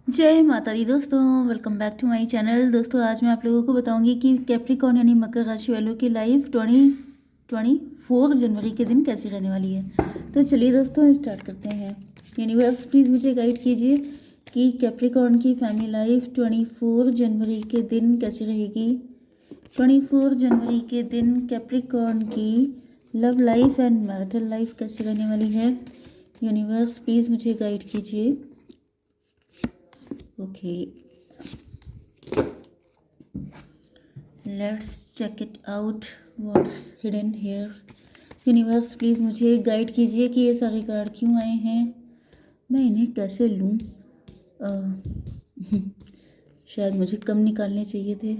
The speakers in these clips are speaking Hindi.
जय माता दी दोस्तों, welcome back to my channel. दोस्तों आज मैं आप लोगों को बताऊंगी कि कैप्रिकॉर्न यानी मकर राशि वालों की लाइफ 2024 जनवरी के दिन कैसी रहने वाली है। तो चलिए दोस्तों स्टार्ट करते हैं। यूनिवर्स प्लीज़ मुझे गाइड कीजिए कि कैप्रिकॉर्न की फैमिली लाइफ 24 जनवरी के दिन कैसी रहेगी। 24 जनवरी के दिन कैप्रिकॉर्न की love life and marital life कैसी रहने वाली है। यूनिवर्स प्लीज़ मुझे गाइड कीजिए। Okay, let's check it out. What's hidden here? Universe please मुझे गाइड कीजिए कि ये सारे कार्ड क्यों आए हैं, मैं इन्हें कैसे लूँ। शायद मुझे कम निकालने चाहिए थे।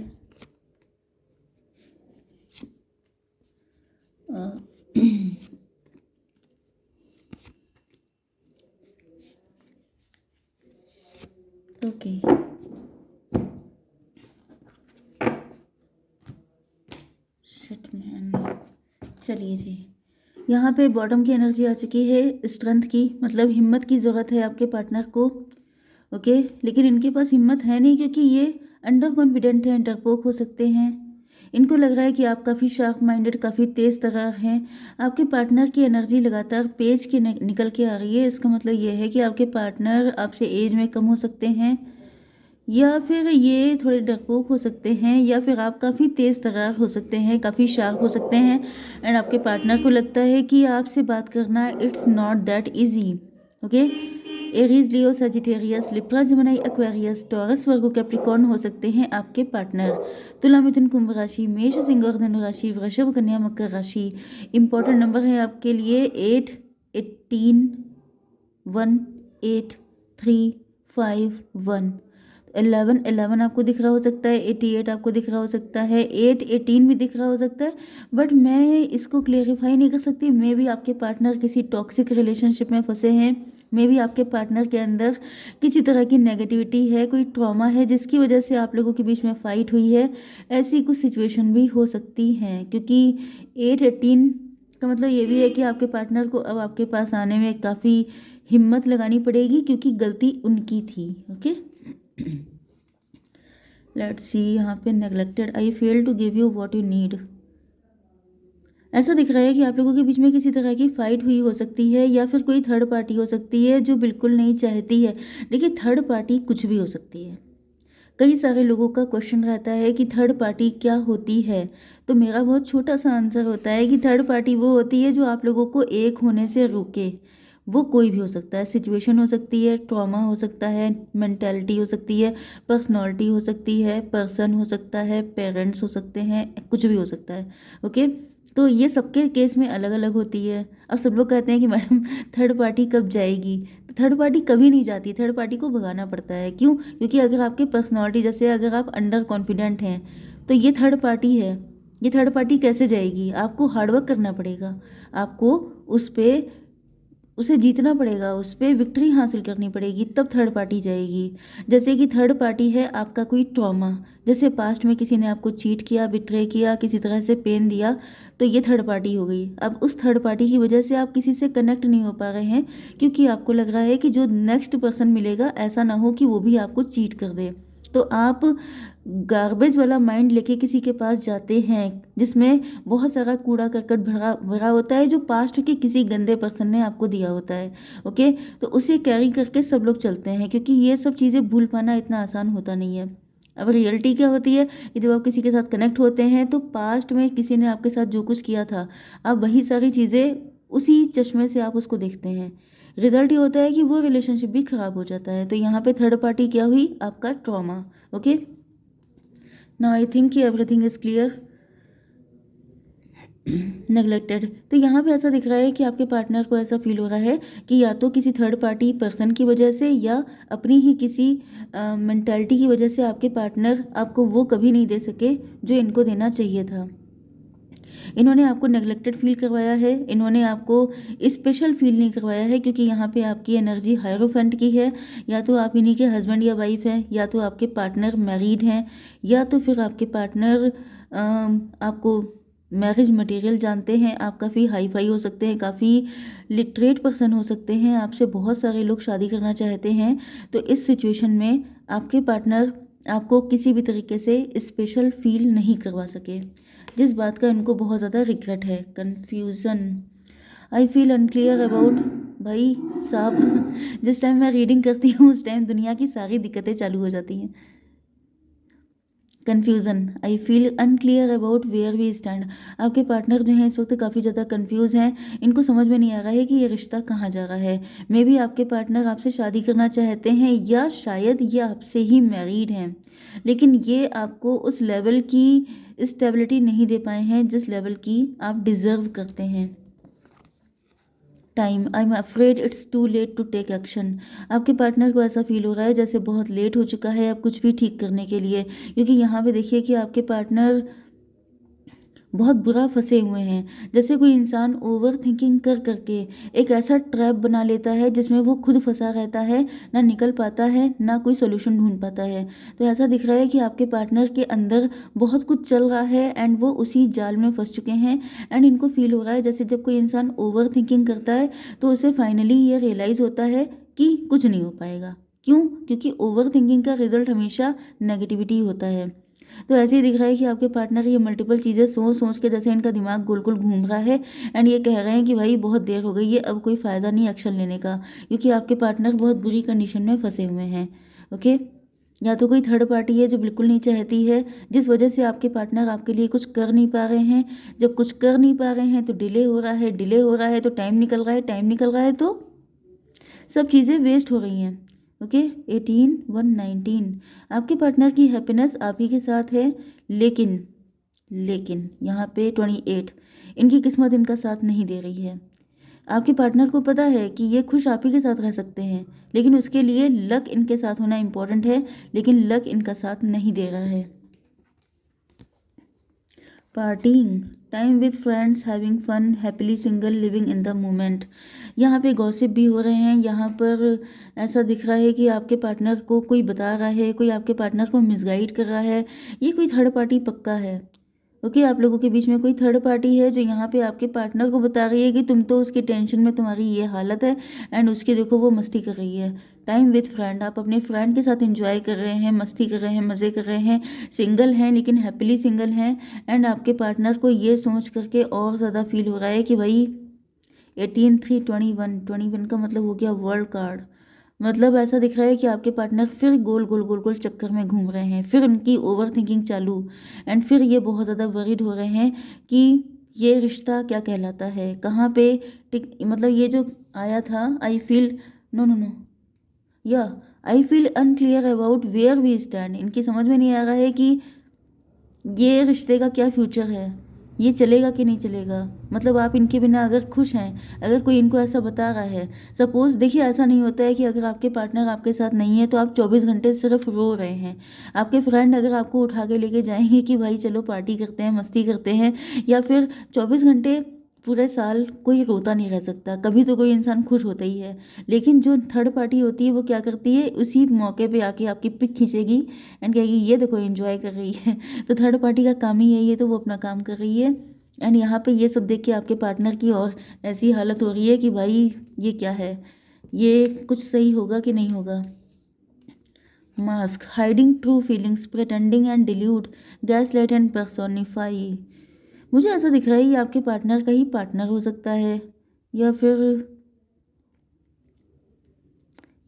ओके शिट मैन, चलिए जी। यहाँ पे बॉटम की एनर्जी आ चुकी है, स्ट्रेंथ की, मतलब हिम्मत की ज़रूरत है आपके पार्टनर को। ओके, लेकिन इनके पास हिम्मत है नहीं क्योंकि ये अंडर कॉन्फिडेंट हैं, डरपोक हो सकते हैं। इनको लग रहा है कि आप काफ़ी शार्प माइंडेड, काफ़ी तेज़ तर्रार हैं। आपके पार्टनर की एनर्जी लगातार पेज के निकल के आ रही है। इसका मतलब ये है कि आपके पार्टनर आपसे एज में कम हो सकते हैं, या फिर ये थोड़े डरपोक हो सकते हैं, या फिर आप काफ़ी तेज़ तर्रार हो सकते हैं, काफ़ी शार्प हो सकते हैं। एंड आपके पार्टनर को लगता है कि आपसे बात करना it's not that easy. Okay, Aries, Leo, Sagittarius, Libra, Gemini, Aquarius, taurus, Virgo, Capricorn हो सकते हैं आपके पार्टनर। तुला, मिथुन, कुंभ राशि, मेष, सिंह और धनु राशि, वृषभ, कन्या, मकर राशि। इंपॉर्टेंट नंबर है आपके लिए 8, 18, 1, 8, 3, 5, 1। 11 आपको दिख रहा हो सकता है, 88 आपको दिख रहा हो सकता है, 8, 18 भी दिख रहा हो सकता है। बट मैं इसको क्लेरिफाई नहीं कर सकती। मे भी आपके पार्टनर किसी टॉक्सिक रिलेशनशिप में फंसे हैं, मे भी आपके पार्टनर के अंदर किसी तरह की नेगेटिविटी है, कोई ट्रॉमा है जिसकी वजह से आप लोगों के बीच में फाइट हुई है। ऐसी कुछ सिचुएशन भी हो सकती हैं, क्योंकि 8, 18 का मतलब ये भी है कि आपके पार्टनर को अब आपके पास आने में काफ़ी हिम्मत लगानी पड़ेगी, क्योंकि गलती उनकी थी। Okay, let's see. यहाँ पे neglected, I fail to give you what you need. ऐसा दिख रहा है कि आप लोगों के बीच में किसी तरह की फाइट हुई हो सकती है, या फिर कोई थर्ड पार्टी हो सकती है जो बिल्कुल नहीं चाहती है। देखिए, थर्ड पार्टी कुछ भी हो सकती है। कई सारे लोगों का क्वेश्चन रहता है कि थर्ड पार्टी क्या होती है। तो मेरा बहुत छोटा सा आंसर होता है कि थर्ड पार्टी वो होती है जो आप लोगों को एक होने से रोके। वो कोई भी हो सकता है, सिचुएशन हो सकती है, ट्रॉमा हो सकता है, मेंटालिटी हो सकती है, पर्सनालिटी हो सकती है, पर्सन हो सकता है, पेरेंट्स हो सकते हैं, कुछ भी हो सकता है। ओके, तो ये सबके केस में अलग अलग होती है। अब सब लोग कहते हैं कि मैडम थर्ड पार्टी कब जाएगी। तो थर्ड पार्टी कभी नहीं जाती, थर्ड पार्टी को भगाना पड़ता है। क्यों? क्योंकि अगर आपकी पर्सनालिटी, जैसे अगर आप अंडर कॉन्फिडेंट हैं, तो ये थर्ड पार्टी है। ये थर्ड पार्टी कैसे जाएगी? आपको हार्डवर्क करना पड़ेगा, आपको उस पर उसे जीतना पड़ेगा, उस पर विक्ट्री हासिल करनी पड़ेगी, तब थर्ड पार्टी जाएगी। जैसे कि थर्ड पार्टी है आपका कोई ट्रॉमा, जैसे पास्ट में किसी ने आपको चीट किया, बिट्रे किया, किसी तरह से पेन दिया, तो ये थर्ड पार्टी हो गई। अब उस थर्ड पार्टी की वजह से आप किसी से कनेक्ट नहीं हो पा रहे हैं, क्योंकि आपको लग रहा है कि जो नेक्स्ट पर्सन मिलेगा ऐसा ना हो कि वो भी आपको चीट कर दे। तो आप गार्बेज वाला माइंड लेके किसी के पास जाते हैं जिसमें बहुत सारा कूड़ा करकट भरा भरा होता है, जो पास्ट के किसी गंदे पर्सन ने आपको दिया होता है। ओके, तो उसे कैरी करके सब लोग चलते हैं, क्योंकि ये सब चीज़ें भूल पाना इतना आसान होता नहीं है। अब रियलिटी क्या होती है कि जब आप किसी के साथ कनेक्ट होते हैं तो पास्ट में किसी ने आपके साथ जो कुछ किया था, आप वही सारी चीज़ें उसी चश्मे से आप उसको देखते हैं। रिजल्ट ये होता है कि वो रिलेशनशिप भी खराब हो जाता है। तो यहाँ पे थर्ड पार्टी क्या हुई? आपका trauma. Okay, now I think कि एवरीथिंग इज क्लियर। नेग्लेक्टेड, तो यहाँ पे ऐसा दिख रहा है कि आपके पार्टनर को ऐसा फील हो रहा है कि या तो किसी थर्ड पार्टी पर्सन की वजह से, या अपनी ही किसी मेंटालिटी की वजह से आपके पार्टनर आपको वो कभी नहीं दे सके जो इनको देना चाहिए था। इन्होंने आपको नेग्लेक्टेड फील करवाया है, इन्होंने आपको स्पेशल फील नहीं करवाया है, क्योंकि यहाँ पे आपकी एनर्जी हायरोफेंट की है। या तो आप इन्हीं के हस्बैंड या वाइफ हैं, या तो आपके पार्टनर मैरिड हैं, या तो फिर आपके पार्टनर आपको मैरिज मटेरियल जानते हैं, आप काफ़ी हाई फाई हो सकते हैं, काफ़ी लिटरेट पर्सन हो सकते हैं, आपसे बहुत सारे लोग शादी करना चाहते हैं। तो इस सिचुएशन में आपके पार्टनर आपको किसी भी तरीके से स्पेशल फील नहीं करवा सके, जिस बात का इनको बहुत ज़्यादा रिग्रेट है। Confusion, I feel unclear about, भाई साहब जिस टाइम मैं रीडिंग करती हूँ उस टाइम दुनिया की सारी दिक्कतें चालू हो जाती हैं। Confusion, I feel unclear about where we stand. आपके पार्टनर जो हैं इस वक्त काफ़ी ज़्यादा कन्फ्यूज़ हैं, इनको समझ में नहीं आ रहा है कि ये रिश्ता कहाँ जा रहा है। मे बी आपके पार्टनर आपसे शादी करना चाहते हैं या शायद ये आपसे ही मैरिड हैं, लेकिन ये आपको उस लेवल की स्टेबिलिटी नहीं दे पाए हैं जिस लेवल की आप डिज़र्व करते हैं। Time, I am afraid it's too late to take action. आपके पार्टनर को ऐसा फील हो रहा है जैसे बहुत लेट हो चुका है अब कुछ भी ठीक करने के लिए, क्योंकि यहाँ पे देखिए कि आपके पार्टनर बहुत बुरा फंसे हुए हैं। जैसे कोई इंसान ओवर थिंकिंग कर करके एक ऐसा ट्रैप बना लेता है जिसमें वो खुद फंसा रहता है, ना निकल पाता है ना कोई सोल्यूशन ढूंढ पाता है। तो ऐसा दिख रहा है कि आपके पार्टनर के अंदर बहुत कुछ चल रहा है एंड वो उसी जाल में फंस चुके हैं। एंड इनको फील हो रहा है जैसे जब कोई इंसान ओवर थिंकिंग करता है तो उसे फाइनली ये रियलाइज़ होता है कि कुछ नहीं हो पाएगा। क्यों? क्योंकि ओवर थिंकिंग का रिजल्ट हमेशा नेगेटिविटी होता है। तो ऐसे ही दिख रहा है कि आपके पार्टनर ये मल्टीपल चीज़ें सोच सोच के जैसे इनका दिमाग गोल गोल घूम रहा है एंड ये कह रहे हैं कि भाई बहुत देर हो गई है, अब कोई फ़ायदा नहीं एक्शन लेने का, क्योंकि आपके पार्टनर बहुत बुरी कंडीशन में फंसे हुए हैं। ओके, या तो कोई थर्ड पार्टी है जो बिल्कुल नहीं चाहती है, जिस वजह से आपके पार्टनर आपके लिए कुछ कर नहीं पा रहे हैं। जब कुछ कर नहीं पा रहे हैं तो डिले हो रहा है, डिले हो रहा है तो टाइम निकल रहा है, टाइम निकल रहा है तो सब चीज़ें वेस्ट हो रही हैं। ओके, 18 1 19, आपके पार्टनर की हैप्पीनेस आप ही के साथ है, लेकिन लेकिन यहाँ पे 28, इनकी किस्मत इनका साथ नहीं दे रही है। आपके पार्टनर को पता है कि ये खुश आप ही के साथ रह सकते हैं, लेकिन उसके लिए लक इनके साथ होना इम्पोर्टेंट है, लेकिन लक इनका साथ नहीं दे रहा है। Partying, time with friends, having fun, happily single, living in the moment. यहाँ पे गॉसिप भी हो रहे हैं। यहाँ पर ऐसा दिख रहा है कि आपके पार्टनर को कोई बता रहा है, कोई आपके पार्टनर को मिसगाइड कर रहा है। ये कोई थर्ड पार्टी पक्का है। ओके, आप लोगों के बीच में कोई थर्ड पार्टी है जो यहाँ पे आपके पार्टनर को बता रही है कि तुम तो उसकी टेंशन में, तुम्हारी ये हालत है एंड उसकी देखो वो मस्ती कर रही है। टाइम विद फ्रेंड, आप अपने फ्रेंड के साथ एंजॉय कर रहे हैं, मस्ती कर रहे हैं, मज़े कर रहे हैं, सिंगल हैं लेकिन हैप्पीली सिंगल हैं। एंड आपके पार्टनर को ये सोच करके और ज़्यादा फील हो रहा है कि भाई 18 3 21 का मतलब हो गया वर्ल्ड कार्ड। मतलब ऐसा दिख रहा है कि आपके पार्टनर फिर गोल गोल गोल गोल चक्कर में घूम रहे हैं, फिर उनकी ओवर थिंकिंग चालू एंड फिर ये बहुत ज़्यादा वरीड हो रहे हैं कि ये रिश्ता क्या कहलाता है, कहाँ पे मतलब ये जो आया था I feel, no no no, या I feel unclear about where we stand. इनकी समझ में नहीं आ रहा है कि ये रिश्ते का क्या फ्यूचर है, ये चलेगा कि नहीं चलेगा। मतलब आप इनके बिना अगर खुश हैं, अगर कोई इनको ऐसा बता रहा है, सपोज़ देखिए ऐसा नहीं होता है कि अगर आपके पार्टनर आपके साथ नहीं है तो आप 24 घंटे सिर्फ रो रहे हैं। आपके फ्रेंड अगर आपको उठा के लेके जाएंगे कि भाई चलो पार्टी करते हैं, मस्ती करते हैं, या फिर 24 घंटे पूरे साल कोई रोता नहीं रह सकता, कभी तो कोई इंसान खुश होता ही है। लेकिन जो थर्ड पार्टी होती है वो क्या करती है, उसी मौके पे आके आपकी पिक खींचेगी एंड कहेगी ये देखो एंजॉय कर रही है। तो थर्ड पार्टी का काम ही यही है, तो वो अपना काम कर रही है। एंड यहाँ पे ये सब देख के आपके पार्टनर की और ऐसी हालत हो रही है कि भाई ये क्या है, ये कुछ सही होगा कि नहीं होगा। Mask, hiding true feelings, pretending and dilute, gas light and personify. मुझे ऐसा दिख रहा है ये आपके पार्टनर का ही पार्टनर हो सकता है, या फिर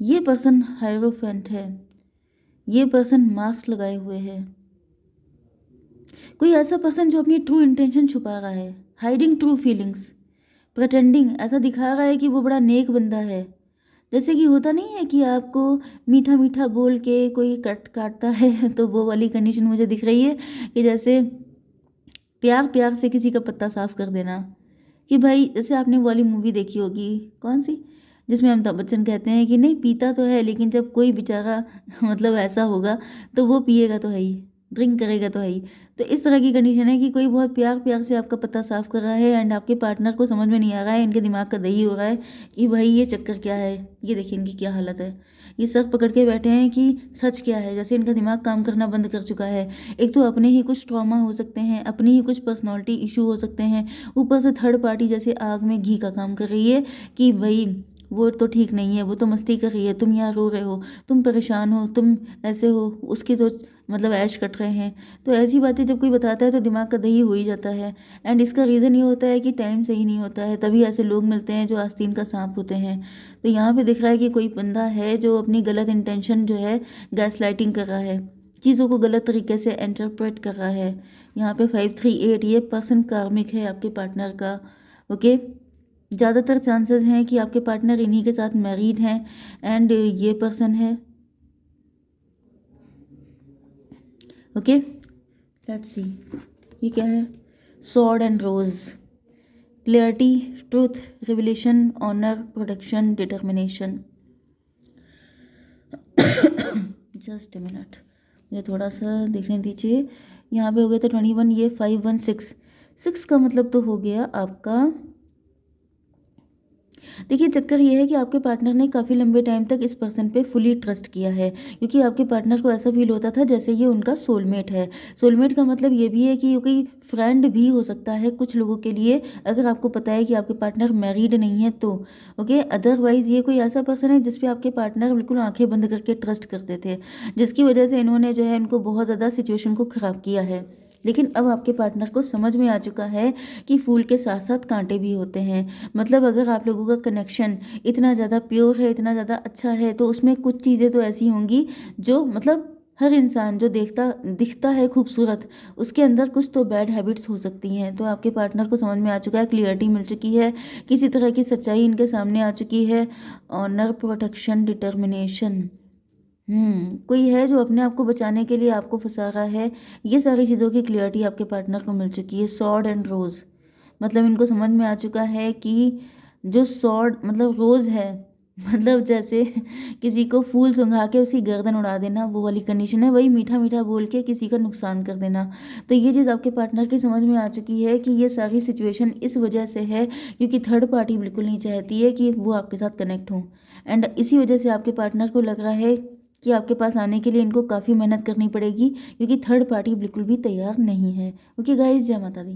ये पर्सन हायरोफेंट है, ये पर्सन मास्क लगाए हुए है। कोई ऐसा पर्सन जो अपनी ट्रू इंटेंशन छुपा रहा है, हाइडिंग ट्रू फीलिंग्स, प्रटेंडिंग, ऐसा दिखा रहा है कि वो बड़ा नेक बंदा है। जैसे कि होता नहीं है कि आपको मीठा मीठा बोल के कोई कट काटता है तो वो वाली कंडीशन मुझे दिख रही है कि जैसे प्यार प्यार से किसी का पत्ता साफ कर देना। कि भाई जैसे आपने वो वाली मूवी देखी होगी, कौन सी, जिसमें अमिताभ बच्चन कहते हैं कि नहीं पीता तो है लेकिन जब कोई बेचारा मतलब ऐसा होगा तो वो पिएगा तो है ही। ड्रिंक करेगा तो है ही। तो इस तरह की कंडीशन है कि कोई बहुत प्यार प्यार से आपका पत्ता साफ कर रहा है एंड आपके पार्टनर को समझ में नहीं आ रहा है, इनके दिमाग का दही हो रहा है कि भाई ये चक्कर क्या है। ये देखिए इनकी क्या हालत है, ये सर पकड़ के बैठे हैं कि सच क्या है, जैसे इनका दिमाग काम करना बंद कर चुका है। एक तो अपने ही कुछ ट्रॉमा हो सकते हैं, अपने ही कुछ पर्सनालिटी इशू हो सकते हैं, ऊपर से थर्ड पार्टी जैसे आग में घी का काम कर रही है कि भाई वो तो ठीक नहीं है, वो तो मस्ती कर रही है, तुम यहाँ रो रहे हो, तुम परेशान हो, तुम ऐसे हो, उसकी तो मतलब ऐश कट रहे हैं। तो ऐसी बातें जब कोई बताता है तो दिमाग का दही हो ही जाता है। एंड इसका रीज़न ये होता है कि टाइम सही नहीं होता है, तभी ऐसे लोग मिलते हैं जो आस्तीन का सांप होते हैं। तो यहाँ पे दिख रहा है कि कोई बंदा है जो अपनी गलत इंटेंशन जो है गैस लाइटिंग कर रहा है, चीज़ों को गलत तरीके से इंटरप्रेट कर रहा है। यहाँ पे 538 ये पर्सन कार्मिक है आपके पार्टनर का। ओके, ज़्यादातर चांसेस हैं कि आपके पार्टनर इन्हीं के साथ मैरिड हैं एंड ये पर्सन है। ओके, लेट्स सी ये क्या है। Sword and rose, clarity, truth, revelation, honour, protection, determination. Just a minute, मुझे थोड़ा सा देखने दीजिए। यहाँ पे हो गया था 21, ये 516, 6 का मतलब तो हो गया आपका। देखिए चक्कर ये है कि आपके पार्टनर ने काफ़ी लंबे टाइम तक इस पर्सन पे फुली ट्रस्ट किया है, क्योंकि आपके पार्टनर को ऐसा फील होता था जैसे ये उनका सोलमेट है। सोलमेट का मतलब ये भी है कि ये कोई फ्रेंड भी हो सकता है कुछ लोगों के लिए, अगर आपको पता है कि आपके पार्टनर मैरिड नहीं है तो। ओके, अदरवाइज़ ये कोई ऐसा पर्सन है जिसपे आपके पार्टनर बिल्कुल आंखें बंद करके ट्रस्ट करते थे, जिसकी वजह से इन्होंने जो है इनको बहुत ज़्यादा सिचुएशन को ख़राब किया है। लेकिन अब आपके पार्टनर को समझ में आ चुका है कि फूल के साथ साथ कांटे भी होते हैं। मतलब अगर आप लोगों का कनेक्शन इतना ज़्यादा प्योर है, इतना ज़्यादा अच्छा है, तो उसमें कुछ चीज़ें तो ऐसी होंगी जो मतलब हर इंसान जो दिखता है खूबसूरत, उसके अंदर कुछ तो बैड हैबिट्स हो सकती हैं। तो आपके पार्टनर को समझ में आ चुका है, क्लियरिटी मिल चुकी है, किसी तरह की सच्चाई इनके सामने आ चुकी है। ऑनर, प्रोटेक्शन, डिटर्मिनेशन, कोई है जो अपने आप को बचाने के लिए आपको फंसा रहा है। ये सारी चीज़ों की क्लियरिटी आपके पार्टनर को मिल चुकी है। सॉर्ड एंड रोज़, मतलब इनको समझ में आ चुका है कि जो सॉर्ड मतलब रोज़ है, मतलब जैसे किसी को फूल सुंघा के उसकी गर्दन उड़ा देना, वो वाली कंडीशन है। वही मीठा मीठा बोल के किसी का नुकसान कर देना। तो ये चीज़ आपके पार्टनर की समझ में आ चुकी है कि ये सारी सिचुएशन इस वजह से है क्योंकि थर्ड पार्टी बिल्कुल नहीं चाहती है कि वो आपके साथ कनेक्ट हो। एंड इसी वजह से आपके पार्टनर को लग रहा है कि आपके पास आने के लिए इनको काफ़ी मेहनत करनी पड़ेगी, क्योंकि थर्ड पार्टी बिल्कुल भी तैयार नहीं है। ओके गाइस, जय माता दी।